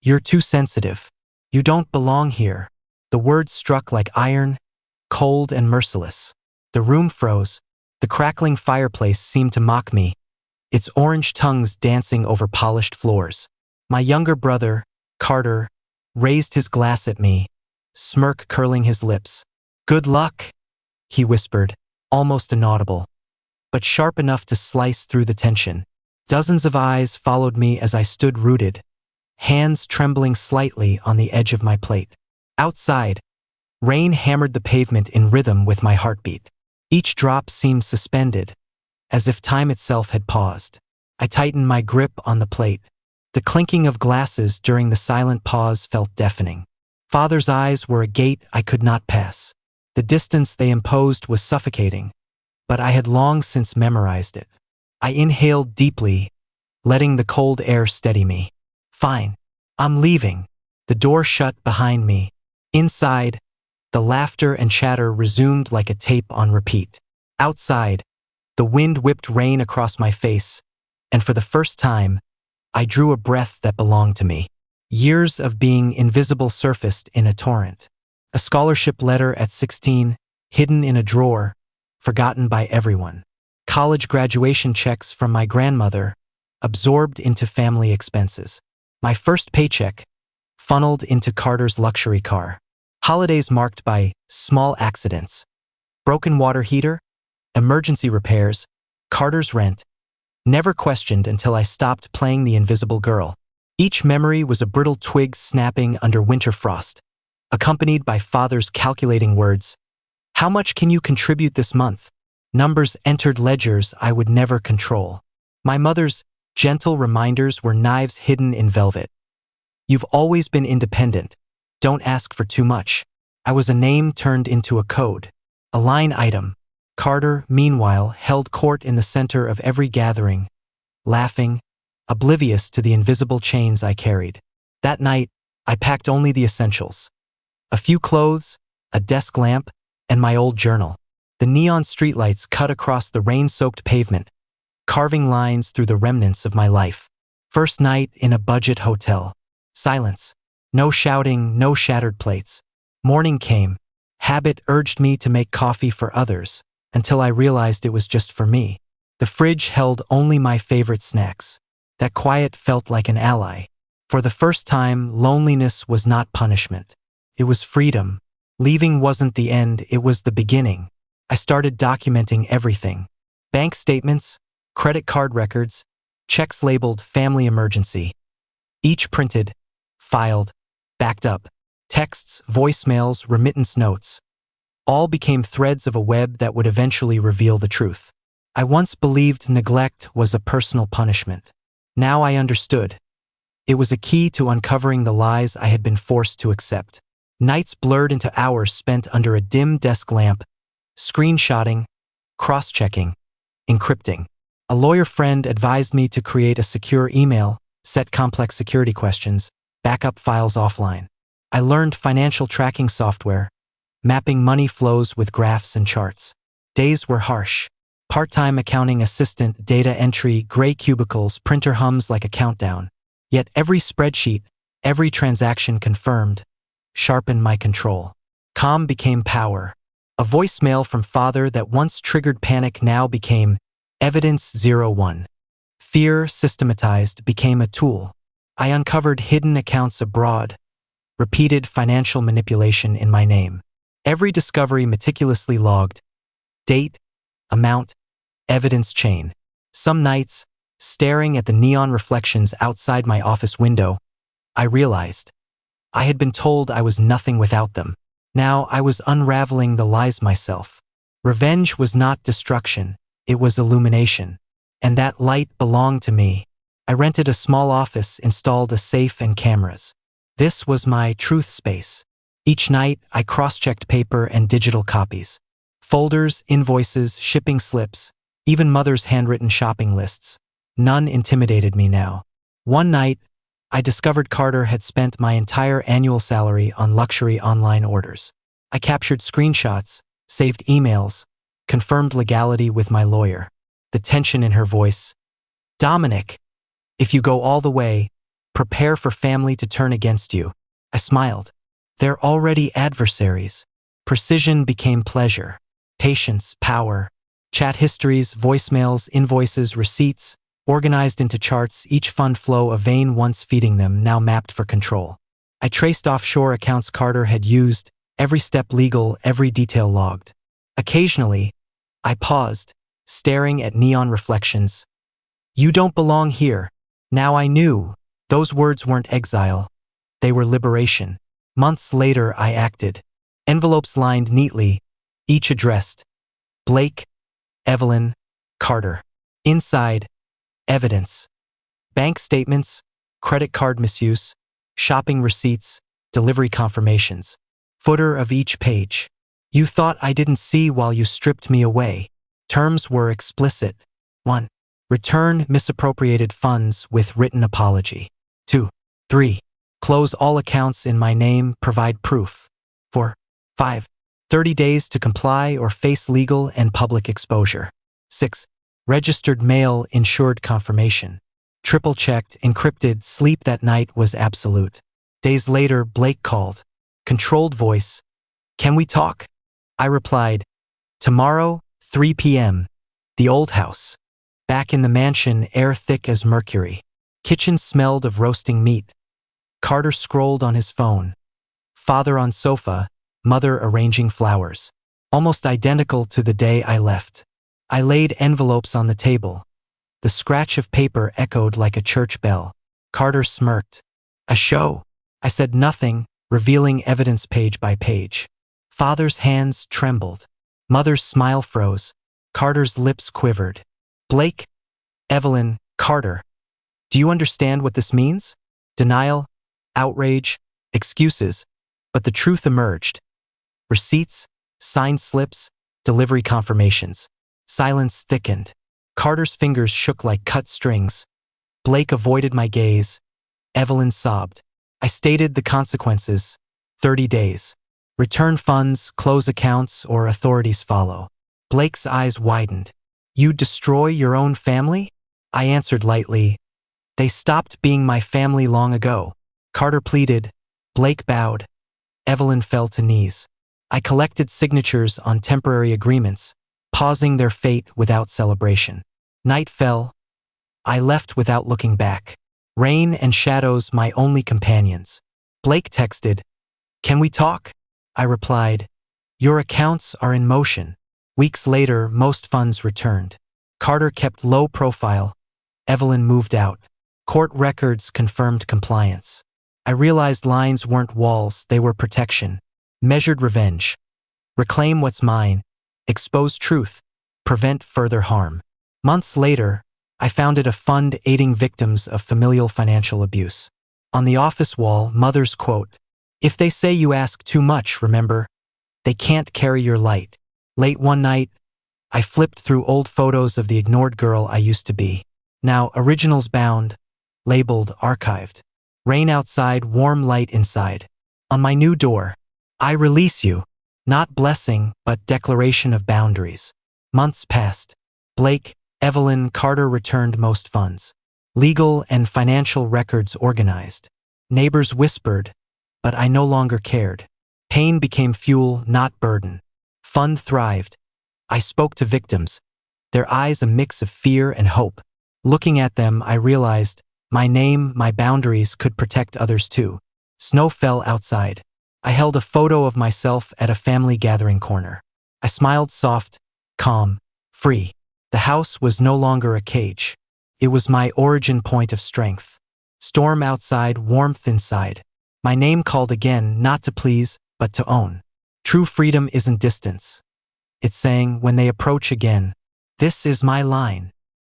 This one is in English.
You're too sensitive. You don't belong here." The words struck like iron, cold and merciless. The room froze. The crackling fireplace seemed to mock me, its orange tongues dancing over polished floors. My younger brother, Carter, raised his glass at me, smirk curling his lips. "Good luck," he whispered, almost inaudible, but sharp enough to slice through the tension. Dozens of eyes followed me as I stood rooted, hands trembling slightly on the edge of my plate. Outside, rain hammered the pavement in rhythm with my heartbeat. Each drop seemed suspended, as if time itself had paused. I tightened my grip on the plate. The clinking of glasses during the silent pause felt deafening. Father's eyes were a gate I could not pass. The distance they imposed was suffocating, but I had long since memorized it. I inhaled deeply, letting the cold air steady me. "Fine, I'm leaving." The door shut behind me. Inside, the laughter and chatter resumed like a tape on repeat. Outside, the wind whipped rain across my face, and for the first time, I drew a breath that belonged to me. Years of being invisible surfaced in a torrent. A scholarship letter at 16, hidden in a drawer, forgotten by everyone. College graduation checks from my grandmother, absorbed into family expenses. My first paycheck, funneled into Carter's luxury car. Holidays marked by small accidents. Broken water heater, emergency repairs, Carter's rent. Never questioned until I stopped playing the invisible girl. Each memory was a brittle twig snapping under winter frost, accompanied by Father's calculating words. "How much can you contribute this month?" Numbers entered ledgers I would never control. My mother's gentle reminders were knives hidden in velvet. "You've always been independent. Don't ask for too much." I was a name turned into a code, a line item. Carter, meanwhile, held court in the center of every gathering, laughing, oblivious to the invisible chains I carried. That night, I packed only the essentials. A few clothes, a desk lamp, and my old journal. The neon streetlights cut across the rain-soaked pavement, carving lines through the remnants of my life. First night in a budget hotel. Silence. No shouting, no shattered plates. Morning came. Habit urged me to make coffee for others, until I realized it was just for me. The fridge held only my favorite snacks. That quiet felt like an ally. For the first time, loneliness was not punishment. It was freedom. Leaving wasn't the end, it was the beginning. I started documenting everything. Bank statements, credit card records, checks labeled family emergency. Each printed, filed, backed up. Texts, voicemails, remittance notes. All became threads of a web that would eventually reveal the truth. I once believed neglect was a personal punishment. Now I understood. It was a key to uncovering the lies I had been forced to accept. Nights blurred into hours spent under a dim desk lamp, screenshotting, cross-checking, encrypting. A lawyer friend advised me to create a secure email, set complex security questions, back up files offline. I learned financial tracking software, mapping money flows with graphs and charts. Days were harsh. Part-time accounting assistant, data entry, gray cubicles, printer hums like a countdown. Yet every spreadsheet, every transaction confirmed, sharpened my control. Calm became power. A voicemail from Father that once triggered panic now became Evidence 01. Fear, systematized, became a tool. I uncovered hidden accounts abroad, repeated financial manipulation in my name. Every discovery meticulously logged. Date, amount, evidence chain. Some nights, staring at the neon reflections outside my office window, I realized I had been told I was nothing without them. Now I was unraveling the lies myself. Revenge was not destruction, it was illumination. And that light belonged to me. I rented a small office, installed a safe and cameras. This was my truth space. Each night, I cross-checked paper and digital copies. Folders, invoices, shipping slips, even Mother's handwritten shopping lists. None intimidated me now. One night, I discovered Carter had spent my entire annual salary on luxury online orders. I captured screenshots, saved emails, confirmed legality with my lawyer. The tension in her voice. "Dominic, if you go all the way, Prepare for family to turn against you. I smiled. They're already adversaries. Precision became pleasure. Patience, power. Chat histories, voicemails, invoices, receipts, organized into charts, each fund flow a vein once feeding them, now mapped for control. I traced offshore accounts Carter had used, every step legal, every detail logged. Occasionally, I paused, staring at neon reflections. You don't belong here. Now I knew. Those words weren't exile. They were liberation. Months later, I acted. Envelopes lined neatly, each addressed. Blake, Evelyn, Carter. Inside, evidence. Bank statements, credit card misuse, shopping receipts, delivery confirmations. Footer of each page. You thought I didn't see while you stripped me away. Terms were explicit. 1. Return misappropriated funds with written apology. 2. 3. Close all accounts in my name, provide proof. 4. 5. 30 days to comply or face legal and public exposure. 6. Registered mail insured confirmation. Triple-checked, encrypted, sleep that night was absolute. Days later, Blake called. Controlled voice. Can we talk? I replied, tomorrow, 3 p.m. The old house. Back in the mansion, air thick as mercury. Kitchen smelled of roasting meat. Carter scrolled on his phone. Father on sofa, mother arranging flowers. Almost identical to the day I left. I laid envelopes on the table. The scratch of paper echoed like a church bell. Carter smirked. A show. I said nothing, revealing evidence page by page. Father's hands trembled. Mother's smile froze. Carter's lips quivered. Blake, Evelyn, Carter. Do you understand what this means? Denial, outrage, excuses. But the truth emerged. Receipts, signed slips, delivery confirmations. Silence thickened. Carter's fingers shook like cut strings. Blake avoided my gaze. Evelyn sobbed. I stated the consequences. 30 days. Return funds, close accounts, or authorities follow. Blake's eyes widened. You destroy your own family? I answered lightly. They stopped being my family long ago. Carter pleaded. Blake bowed. Evelyn fell to knees. I collected signatures on temporary agreements, pausing their fate without celebration. Night fell. I left without looking back. Rain and shadows my only companions. Blake texted, Can we talk? I replied, Your accounts are in motion. Weeks later, most funds returned. Carter kept low profile. Evelyn moved out. Court records confirmed compliance. I realized lines weren't walls, they were protection. Measured revenge. Reclaim what's mine. Expose truth. Prevent further harm. Months later, I founded a fund aiding victims of familial financial abuse. On the office wall, mother's quote, If they say you ask too much, remember, they can't carry your light. Late one night, I flipped through old photos of the ignored girl I used to be. Now originals bound, labeled archived. Rain outside, warm light inside. On my new door, I release you. Not blessing, but declaration of boundaries. Months passed. Blake, Evelyn, Carter returned most funds. Legal and financial records organized. Neighbors whispered, but I no longer cared. Pain became fuel, not burden. Fund thrived. I spoke to victims, their eyes a mix of fear and hope. Looking at them, I realized my name, my boundaries could protect others too. Snow fell outside. I held a photo of myself at a family gathering corner. I smiled soft, calm, free. The house was no longer a cage. It was my origin point of strength. Storm outside, warmth inside. My name called again, not to please, but to own. True freedom isn't distance. It's saying, when they approach again, this is my line.